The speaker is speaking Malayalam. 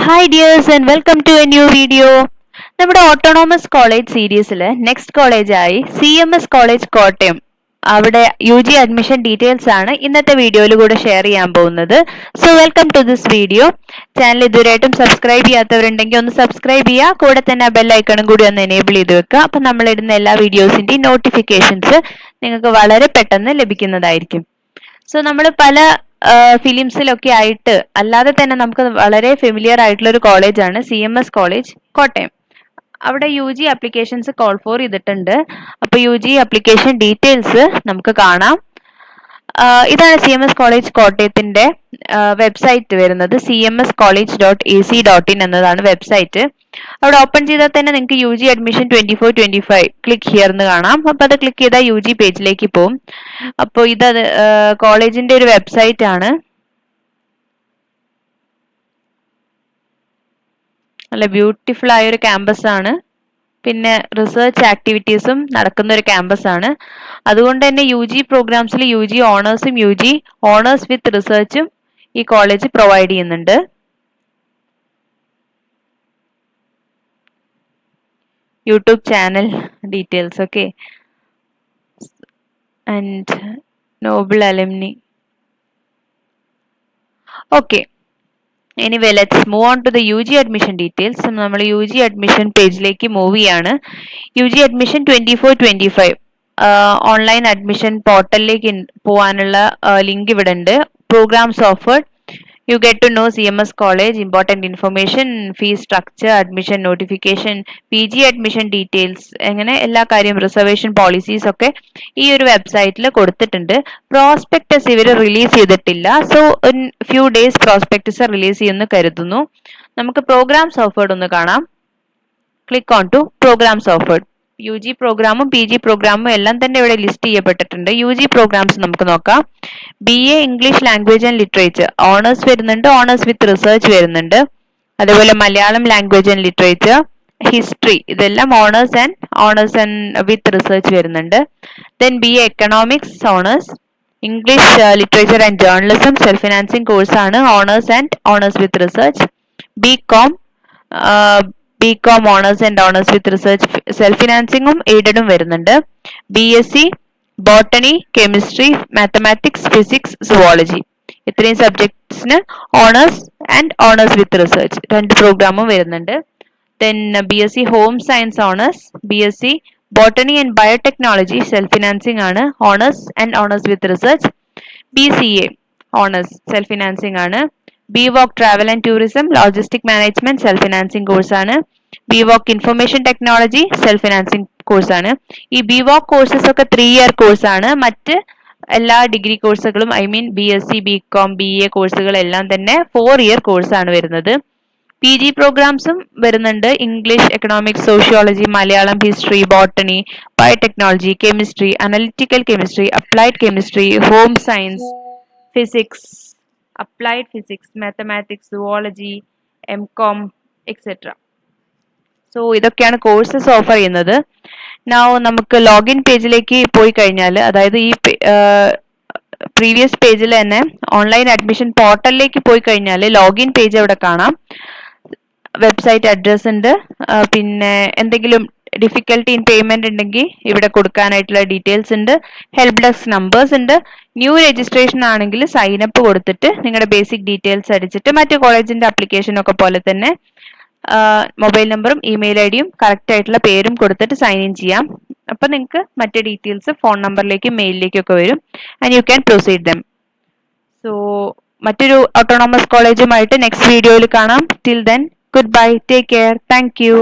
Hi dears and welcome to a new video. നമ്മുടെ ഓട്ടോണോമസ് കോളേജ് സീരീസിൽ നെക്സ്റ്റ് കോളേജ് ആയി CMS കോളേജ് കോട്ടയം അവിടെ UG അഡ്മിഷൻ ഡീറ്റെയിൽസ് ആണ് ഇന്നത്തെ വീഡിയോയിൽ കൂടെ ഷെയർ ചെയ്യാൻ പോകുന്നത്. So welcome to this video. Channel ഇതുവരെയായിട്ടും സബ്സ്ക്രൈബ് ചെയ്യാത്തവരുണ്ടെങ്കിൽ ഒന്ന് സബ്സ്ക്രൈബ് ചെയ്യുക, കൂടെ തന്നെ ആ ബെൽ ഐക്കണും കൂടി ഒന്ന് എനേബിൾ ചെയ്ത് വെക്കുക. അപ്പം നമ്മൾ ഇടുന്ന എല്ലാ വീഡിയോസിന്റെയും നോട്ടിഫിക്കേഷൻസ് നിങ്ങൾക്ക് വളരെ പെട്ടെന്ന് ലഭിക്കുന്നതായിരിക്കും. സോ നമ്മൾ പല ഫിലിംസിലൊക്കെ ആയിട്ട് അല്ലാതെ തന്നെ നമുക്ക് വളരെ ഫെമിലിയർ ആയിട്ടുള്ള ഒരു കോളേജാണ് CMS കോളേജ് കോട്ടയം. അവിടെ UG അപ്ലിക്കേഷൻസ് കോൾ ഫോർ ചെയ്തിട്ടുണ്ട്. അപ്പൊ UG അപ്ലിക്കേഷൻ ഡീറ്റെയിൽസ് നമുക്ക് കാണാം. ഇതാണ് CMS കോളേജ് കോട്ടയത്തിന്റെ വെബ്സൈറ്റ് വരുന്നത്. cmscollege.ac.in എന്നതാണ് വെബ്സൈറ്റ്. അവിടെ ഓപ്പൺ ചെയ്താൽ തന്നെ നിങ്ങൾക്ക് UG അഡ്മിഷൻ 24-25 ക്ലിക്ക് ഹിയർ എന്ന് കാണാം. അപ്പൊ അത് ക്ലിക്ക് ചെയ്താൽ UG പേജിലേക്ക് പോകും. അപ്പോൾ ഇത് കോളേജിന്റെ ഒരു വെബ്സൈറ്റ് ആണ്. നല്ല ബ്യൂട്ടിഫുൾ ആയ ഒരു ക്യാമ്പസ് ആണ്. പിന്നെ റിസർച്ച് ആക്ടിവിറ്റീസും നടക്കുന്ന ഒരു ക്യാമ്പസ് ആണ്. അതുകൊണ്ട് തന്നെ UG പ്രോഗ്രാംസിൽ UG ഓണേഴ്സും UG ഓണേഴ്സ് വിത്ത് റിസർച്ചും ഈ കോളേജ് പ്രൊവൈഡ് ചെയ്യുന്നുണ്ട്. യൂട്യൂബ് ചാനൽ ഡീറ്റെയിൽസ് ഒക്കെ and noble alumni. Okay, anyway let's move on to the UG admission details. നമ്മൾ UG അഡ്മിഷൻ പേജിലേക്ക് മൂവ് ചെയ്യാണ്. UG അഡ്മിഷൻ 24-25 ഓൺലൈൻ അഡ്മിഷൻ പോർട്ടലിലേക്ക് പോകാനുള്ള ലിങ്ക് ഇവിടെ ഉണ്ട്. Programmes offered, you get to know CMS college, important information, fee structure, admission notification, PG admission details, അങ്ങനെ എല്ലാ കാര്യം, റിസർവേഷൻ പോളിസീസ് ഒക്കെ ഈ ഒരു വെബ്സൈറ്റിൽ കൊടുത്തിട്ടുണ്ട്. പ്രോസ്പെക്ടസ് ഇവർ റിലീസ് ചെയ്തിട്ടില്ല. So few days prospectus release ചെയ്യുമെന്ന് കരുതുന്നു. നമുക്ക് പ്രോഗ്രാംസ് ഓഫേർഡ് ഒന്ന് കാണാം. Click on to programs offered. UG പ്രോഗ്രാമും PG പ്രോഗ്രാമും എല്ലാം തന്നെ ഇവിടെ ലിസ്റ്റ് ചെയ്യപ്പെട്ടിട്ടുണ്ട്. UG പ്രോഗ്രാംസ് നമുക്ക് നോക്കാം. BA English language and literature honours വരുന്നുണ്ട്, ഓണേഴ്സ് വിത്ത് റിസർച്ച് വരുന്നുണ്ട്. അതേപോലെ Malayalam language and literature, history, ഇതെല്ലാം ഓണേഴ്സ് ആൻഡ് വിത്ത് റിസർച്ച് വരുന്നുണ്ട്. Then BA economics honours, English literature and journalism self financing course ആണ്, honours with research. BCom honours and honours with research self ഫിനാൻസിങ്ങും എയ്ഡഡും വരുന്നുണ്ട്. BSc botany, chemistry, mathematics, physics, zoology, ഇത്രയും സബ്ജക്ട്സിന് ഓണേഴ്സ് വിത്ത് റിസർച്ച് രണ്ട് പ്രോഗ്രാമും വരുന്നുണ്ട്. Then BSc home science owners, BSc botany and biotechnology self financing ആണ്, honours with research. BCA honours self financing ആണ്. BVOC travel and tourism logistic management self financing course ആണ്. BVOC information technology self financing course ആണ്. ഈ BVOC കോഴ്സസ് ഒക്കെ 3 ഇയർ കോഴ്സ് ആണ്. മറ്റ് എല്ലാ ഡിഗ്രി കോഴ്സുകളും BSc, BCom, BA കോഴ്സുകളെല്ലാം തന്നെ 4 ഇയർ കോഴ്സ് ആണ് വരുന്നത്. PG പ്രോഗ്രാംസും വരുന്നുണ്ട്. English, economics, sociology, Malayalam, history, botany, biotechnology, chemistry, analytical chemistry, applied chemistry, home science, physics, applied physics, mathematics, zoology, MCom etcetera. So ഇതൊക്കെയാണ് കോഴ്സസ് ഓഫർ ചെയ്യുന്നത്. നൗ നമുക്ക് ലോഗിൻ പേജിലേക്ക് പോയി കഴിഞ്ഞാൽ, അതായത് ഈ പ്രീവിയസ് പേജിൽ തന്നെ ഓൺലൈൻ അഡ്മിഷൻ പോർട്ടലിലേക്ക് പോയി കഴിഞ്ഞാൽ ലോഗിൻ പേജ് അവിടെ കാണാം. വെബ്സൈറ്റ് അഡ്രസ് ഉണ്ട്. പിന്നെ എന്തെങ്കിലും ഡിഫിക്കൽട്ടി ഇൻ പേയ്മെന്റ് ഉണ്ടെങ്കിൽ ഇവിടെ കൊടുക്കാനായിട്ടുള്ള ഡീറ്റെയിൽസ് ഉണ്ട്. ഹെൽപ്പ് ഡെസ്ക് നമ്പേഴ്സ് ഉണ്ട്. ന്യൂ രജിസ്ട്രേഷൻ ആണെങ്കിൽ സൈൻ അപ്പ് കൊടുത്തിട്ട് നിങ്ങളുടെ ബേസിക് ഡീറ്റെയിൽസ് അടിച്ചിട്ട് മറ്റു കോളേജിന്റെ അപ്ലിക്കേഷൻ ഒക്കെ പോലെ തന്നെ മൊബൈൽ നമ്പറും ഇമെയിൽ IDയും കറക്റ്റ് ആയിട്ടുള്ള പേരും കൊടുത്തിട്ട് സൈൻ ഇൻ ചെയ്യാം. അപ്പൊ നിങ്ങൾക്ക് മറ്റു ഡീറ്റെയിൽസ് ഫോൺ നമ്പറിലേക്കും മെയിലിലേക്കും ഒക്കെ വരും. And you can proceed dum. So മറ്റൊരു ഓട്ടോണോമസ് കോളേജുമായിട്ട് നെക്സ്റ്റ് വീഡിയോയിൽ കാണാം. Till then, goodbye, take care, thank you.